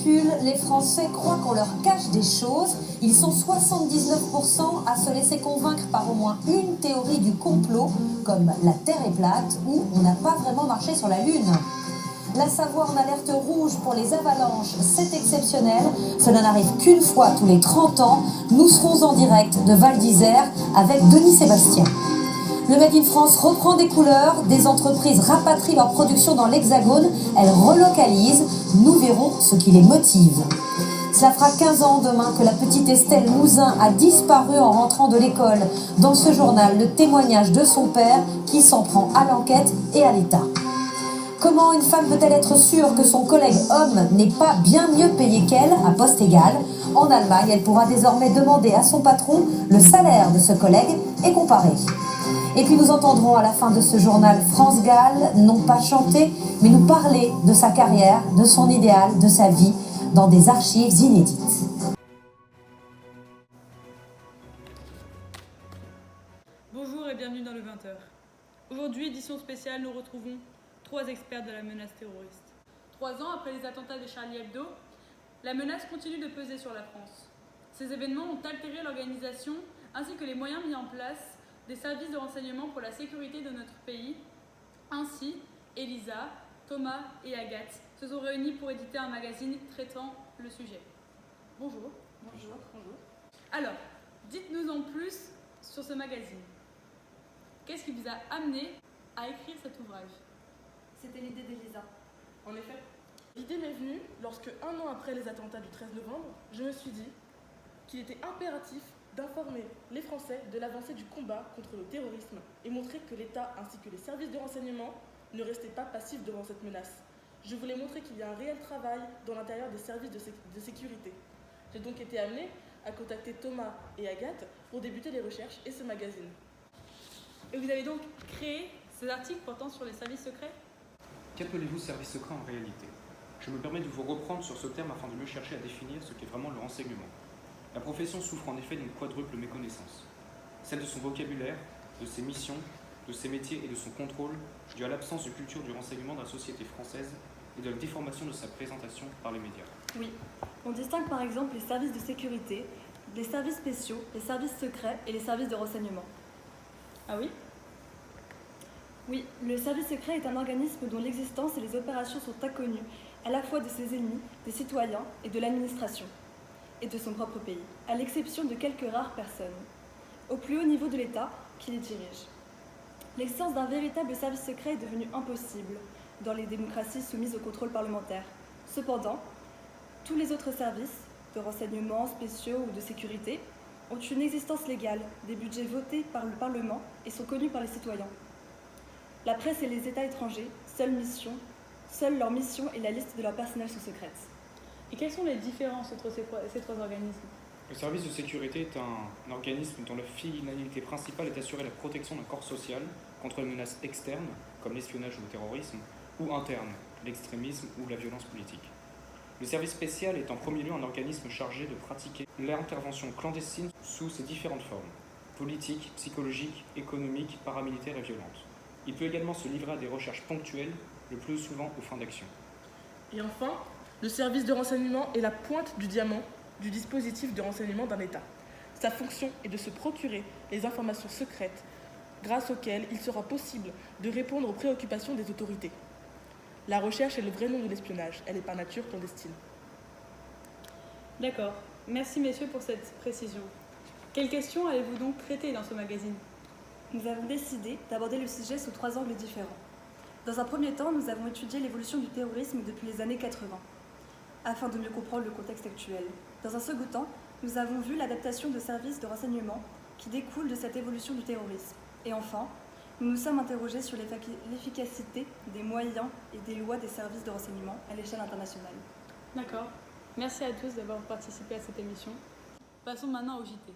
ridicule, les Français croient qu'on leur cache des choses. Ils sont 79% à se laisser convaincre par au moins une théorie du complot, comme la Terre est plate ou on n'a pas vraiment marché sur la Lune. La Savoie en alerte rouge pour les avalanches, c'est exceptionnel. Cela n'arrive qu'une fois tous les 30 ans. Nous serons en direct de Val d'Isère avec Denis Sébastien. Le Made in France reprend des couleurs, des entreprises rapatrient leur production dans l'Hexagone, elles relocalisent, nous verrons ce qui les motive. Cela fera 15 ans demain que la petite Estelle Mouzin a disparu en rentrant de l'école. Dans ce journal, le témoignage de son père qui s'en prend à l'enquête et à l'État. Comment une femme peut-elle être sûre que son collègue homme n'est pas bien mieux payé qu'elle, à poste égal? En Allemagne, elle pourra désormais demander à son patron le salaire de ce collègue et comparer. Et puis nous entendrons à la fin de ce journal France Gall, non pas chanter, mais nous parler de sa carrière, de son idéal, de sa vie, dans des archives inédites. Bonjour et bienvenue dans le 20h. Aujourd'hui, édition spéciale, nous retrouvons 3 experts de la menace terroriste. 3 ans après les attentats de Charlie Hebdo, la menace continue de peser sur la France. Ces événements ont altéré l'organisation ainsi que les moyens mis en place des services de renseignement pour la sécurité de notre pays. Ainsi, Elisa, Thomas et Agathe se sont réunis pour éditer un magazine traitant le sujet. Bonjour. Bonjour. Bonjour. Alors, dites-nous en plus sur ce magazine. Qu'est-ce qui vous a amené à écrire cet ouvrage? C'était l'idée d'Elisa. En effet, l'idée m'est venue lorsque, 1 an après les attentats du 13 novembre, je me suis dit qu'il était impératif d'informer les Français de l'avancée du combat contre le terrorisme et montrer que l'État ainsi que les services de renseignement ne restaient pas passifs devant cette menace. Je voulais montrer qu'il y a un réel travail dans l'intérieur des services de sécurité. J'ai donc été amenée à contacter Thomas et Agathe pour débuter les recherches et ce magazine. Et vous avez donc créé ces articles portant sur les services secrets? Qu'appelez-vous service secret en réalité? Je me permets de vous reprendre sur ce terme afin de mieux chercher à définir ce qu'est vraiment le renseignement. La profession souffre en effet d'une quadruple méconnaissance. Celle de son vocabulaire, de ses missions, de ses métiers et de son contrôle, dû à l'absence de culture du renseignement dans la société française et de la déformation de sa présentation par les médias. Oui, on distingue par exemple les services de sécurité, les services spéciaux, les services secrets et les services de renseignement. Ah oui? Oui, le service secret est un organisme dont l'existence et les opérations sont inconnues, à la fois de ses ennemis, des citoyens et de l'administration, et de son propre pays, à l'exception de quelques rares personnes, au plus haut niveau de l'État qui les dirige. L'existence d'un véritable service secret est devenue impossible dans les démocraties soumises au contrôle parlementaire. Cependant, tous les autres services, de renseignement, spéciaux ou de sécurité, ont une existence légale, des budgets votés par le Parlement et sont connus par les citoyens. La presse et les États étrangers, seule leur mission et la liste de leur personnel sont secrètes. Et quelles sont les différences entre ces 3 organismes? Le service de sécurité est un organisme dont la finalité principale est d'assurer la protection d'un corps social contre les menaces externes, comme l'espionnage ou le terrorisme, ou internes, l'extrémisme ou la violence politique. Le service spécial est en premier lieu un organisme chargé de pratiquer l'intervention clandestine sous ses différentes formes, politiques, psychologiques, économiques, paramilitaires et violentes. Il peut également se livrer à des recherches ponctuelles, le plus souvent aux fins d'action. Et enfin, le service de renseignement est la pointe du diamant du dispositif de renseignement d'un État. Sa fonction est de se procurer les informations secrètes grâce auxquelles il sera possible de répondre aux préoccupations des autorités. La recherche est le vrai nom de l'espionnage, elle est par nature clandestine. D'accord. Merci messieurs pour cette précision. Quelles questions allez-vous donc traiter dans ce magazine? Nous avons décidé d'aborder le sujet sous 3 angles différents. Dans un premier temps, nous avons étudié l'évolution du terrorisme depuis les années 80, afin de mieux comprendre le contexte actuel. Dans un second temps, nous avons vu l'adaptation de services de renseignement qui découle de cette évolution du terrorisme. Et enfin, nous nous sommes interrogés sur l'efficacité des moyens et des lois des services de renseignement à l'échelle internationale. D'accord. Merci à tous d'avoir participé à cette émission. Passons maintenant au JT.